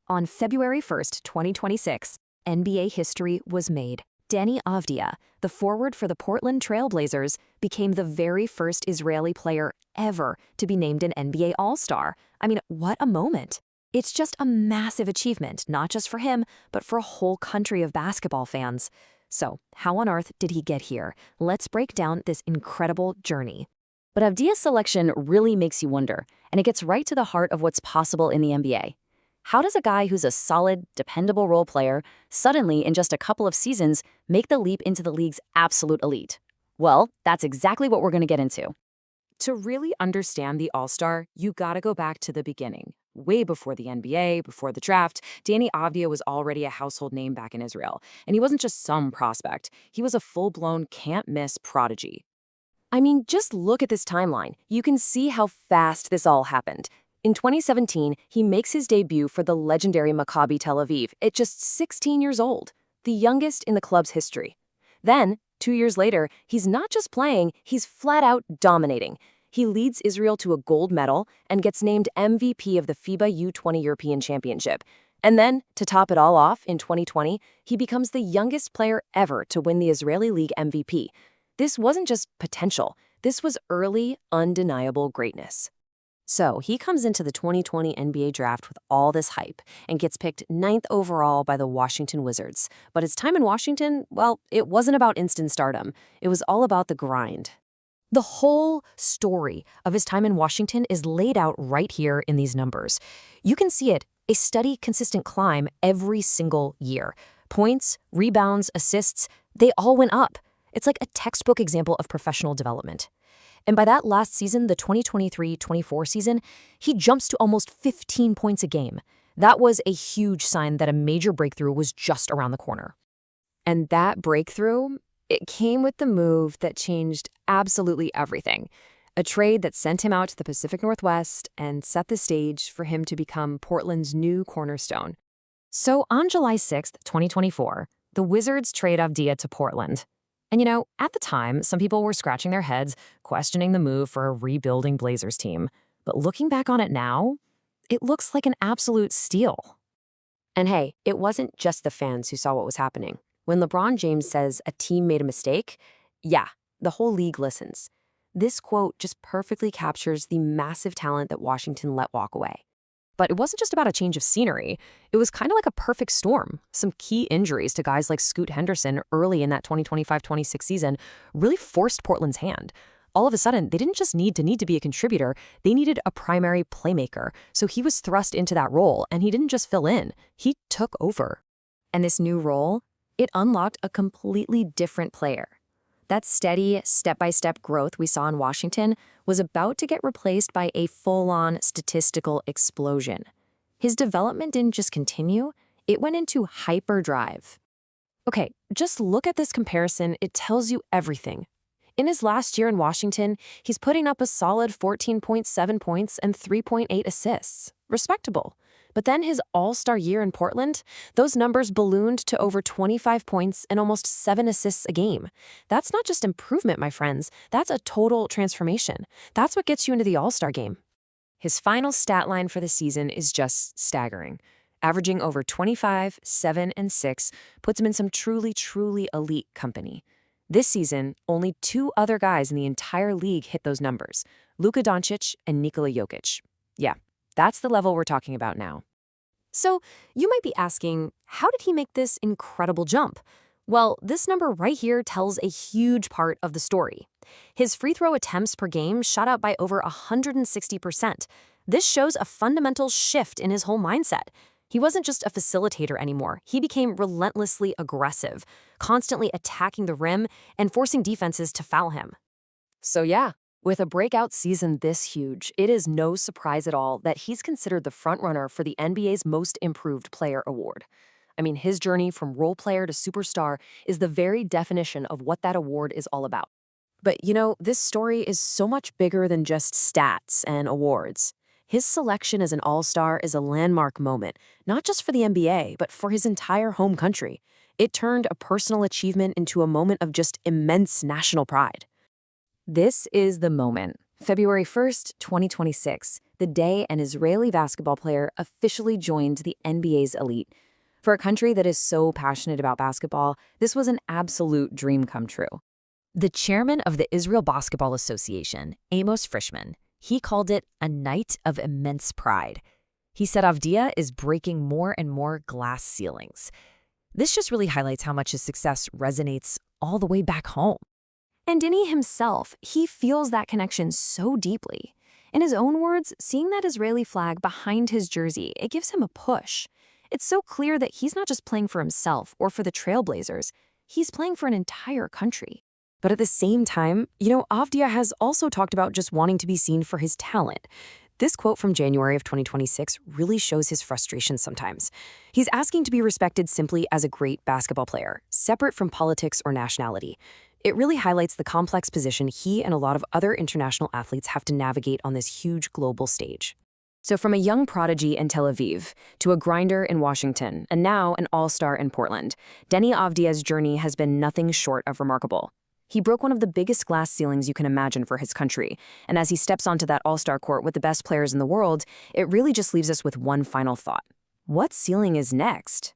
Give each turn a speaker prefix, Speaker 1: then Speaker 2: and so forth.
Speaker 1: On February 1st, 2026, NBA history was made. Deni Avdija, the forward for the Portland Trail Blazers, became the very first Israeli player ever to be named an NBA All-Star. I mean, what a moment. It's just a massive achievement, not just for him, but for a whole country of basketball fans. So, how on earth did he get here? Let's break down this incredible journey.
Speaker 2: But Avdija's selection really makes you wonder, and it gets right to the heart of what's possible in the NBA. How does a guy who's a solid, dependable role player suddenly, in just a couple of seasons, make the leap into the league's absolute elite? Well, that's exactly what we're going to get into.
Speaker 3: To really understand the All-Star, you gotta go back to the beginning. Way before the NBA, before the draft, Deni Avdija was already a household name back in Israel. And he wasn't just some prospect. He was a full-blown can't-miss prodigy.
Speaker 2: I mean, just look at this timeline. You can see how fast this all happened. In 2017, he makes his debut for the legendary Maccabi Tel Aviv at just 16 years old, the youngest in the club's history. Then, 2 years later, he's not just playing, he's flat out dominating. He leads Israel to a gold medal and gets named MVP of the FIBA U20 European Championship. And then, to top it all off, in 2020, he becomes the youngest player ever to win the Israeli League MVP. This wasn't just potential. This was early, undeniable greatness. So he comes into the 2020 NBA draft with all this hype and gets picked 9th overall by the Washington Wizards. But his time in Washington, well, it wasn't about instant stardom. It was all about the grind.
Speaker 1: The whole story of his time in Washington is laid out right here in these numbers. You can see it, a steady, consistent climb every single year. Points, rebounds, assists, they all went up. It's like a textbook example of professional development. And by that last season, the 2023-24 season, he jumps to almost 15 points a game. That was a huge sign that a major breakthrough was just around the corner.
Speaker 3: And that breakthrough, it came with the move that changed absolutely everything. A trade that sent him out to the Pacific Northwest and set the stage for him to become Portland's new cornerstone.
Speaker 1: So on July 6th, 2024, the Wizards trade Avdija to Portland. And at the time, some people were scratching their heads, questioning the move for a rebuilding Blazers team. But looking back on it now, it looks like an absolute steal.
Speaker 2: And hey, it wasn't just the fans who saw what was happening. When LeBron James says a team made a mistake, yeah, the whole league listens. This quote just perfectly captures the massive talent that Washington let walk away.
Speaker 1: But it wasn't just about a change of scenery. It was kind of like a perfect storm. Some key injuries to guys like Scoot Henderson early in that 2025-26 season really forced Portland's hand. All of a sudden, they didn't just need to be a contributor. They needed a primary playmaker. So he was thrust into that role, and he didn't just fill in. He took over. And this new role, it unlocked a completely different player. That steady, step-by-step growth we saw in Washington was about to get replaced by a full-on statistical explosion. His development didn't just continue, it went into hyperdrive. Okay, just look at this comparison, it tells you everything. In his last year in Washington, he's putting up a solid 14.7 points and 3.8 assists. Respectable. But then his all-star year in Portland, those numbers ballooned to over 25 points and almost 7 assists a game. That's not just improvement, my friends. That's a total transformation. That's what gets you into the all-star game. His final stat line for the season is just staggering. Averaging over 25, 7, and 6 puts him in some truly, truly elite company. This season, only 2 other guys in the entire league hit those numbers, Luka Doncic and Nikola Jokic. Yeah, that's the level we're talking about now. So you might be asking, how did he make this incredible jump? Well, this number right here tells a huge part of the story. His free throw attempts per game shot up by over 160%. This shows a fundamental shift in his whole mindset. He wasn't just a facilitator anymore. He became relentlessly aggressive, constantly attacking the rim and forcing defenses to foul him. So yeah, with a breakout season this huge, it is no surprise at all that he's considered the frontrunner for the NBA's Most Improved Player award. I mean, his journey from role player to superstar is the very definition of what that award is all about. But this story is so much bigger than just stats and awards. His selection as an all-star is a landmark moment, not just for the NBA, but for his entire home country. It turned a personal achievement into a moment of just immense national pride.
Speaker 3: This is the moment. February 1st, 2026.
Speaker 2: the day an Israeli basketball player officially joined the NBA's elite. For a country that is so passionate about basketball, this was an absolute dream come true.
Speaker 1: The chairman of the Israel Basketball Association, Amos Frischman, he called it a night of immense pride. He said Avdija is breaking more and more glass ceilings. This just really highlights how much his success resonates all the way back home.
Speaker 2: And Deni himself, he feels that connection so deeply. In his own words, seeing that Israeli flag behind his jersey, it gives him a push. It's so clear that he's not just playing for himself or for the Trailblazers, he's playing for an entire country.
Speaker 3: But at the same time, Avdija has also talked about just wanting to be seen for his talent. This quote from January of 2026 really shows his frustration sometimes. He's asking to be respected simply as a great basketball player, separate from politics or nationality. It really highlights the complex position he and a lot of other international athletes have to navigate on this huge global stage. So from a young prodigy in Tel Aviv to a grinder in Washington, and now an all-star in Portland, Deni Avdija's journey has been nothing short of remarkable. He broke one of the biggest glass ceilings you can imagine for his country, and as he steps onto that all-star court with the best players in the world, it really just leaves us with one final thought. What ceiling is next?